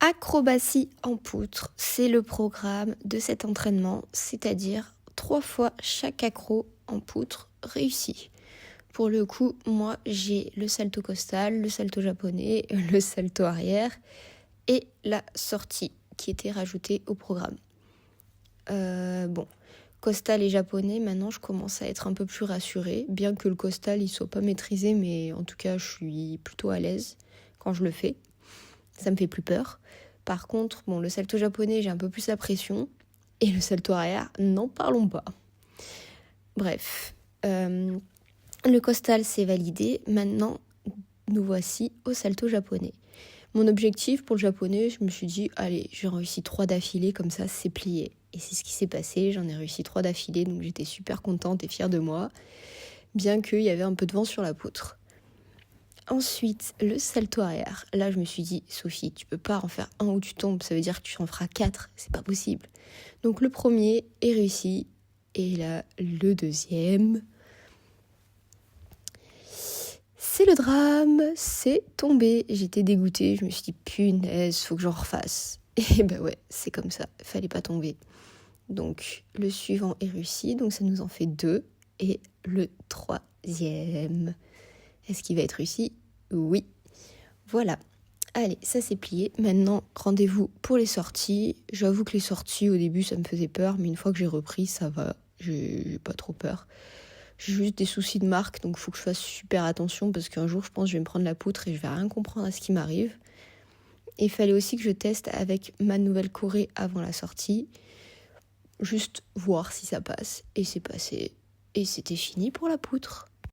Acrobatie en poutre, c'est le programme de cet entraînement, c'est-à-dire 3 fois chaque accro en poutre réussi. Pour le coup, moi j'ai le salto costal, le salto japonais, le salto arrière et la sortie qui était rajoutée au programme. Costal et japonais, maintenant je commence à être un peu plus rassurée, bien que le costal il soit pas maîtrisé, mais en tout cas je suis plutôt à l'aise quand je le fais. Ça me fait plus peur. Par contre, le salto japonais, j'ai un peu plus la pression. Et le salto arrière, n'en parlons pas. Bref, le costal, c'est validé. Maintenant, nous voici au salto japonais. Mon objectif pour le japonais, je me suis dit, allez, j'ai réussi 3 d'affilée, comme ça, c'est plié. Et c'est ce qui s'est passé, j'en ai réussi 3 d'affilée, donc j'étais super contente et fière de moi, bien qu'il y avait un peu de vent sur la poutre. Ensuite, le salto arrière. Là, je me suis dit, Sophie, tu peux pas en faire un où tu tombes, ça veut dire que tu en feras 4, c'est pas possible. Donc le premier est réussi, et là, le deuxième, c'est le drame, c'est tombé. J'étais dégoûtée, je me suis dit, punaise, faut que j'en refasse. Et ben ouais, c'est comme ça, fallait pas tomber. Donc le suivant est réussi, donc ça nous en fait 2, et le troisième. Est-ce qu'il va être réussi ? Oui. Voilà. Allez, ça c'est plié. Maintenant, rendez-vous pour les sorties. J'avoue que les sorties, au début, ça me faisait peur, mais une fois que j'ai repris, ça va. J'ai pas trop peur. J'ai juste des soucis de marque, donc il faut que je fasse super attention, parce qu'un jour, je pense que je vais me prendre la poutre et je vais rien comprendre à ce qui m'arrive. Et il fallait aussi que je teste avec ma nouvelle choré avant la sortie. Juste voir si ça passe. Et c'est passé. Et c'était fini pour la poutre.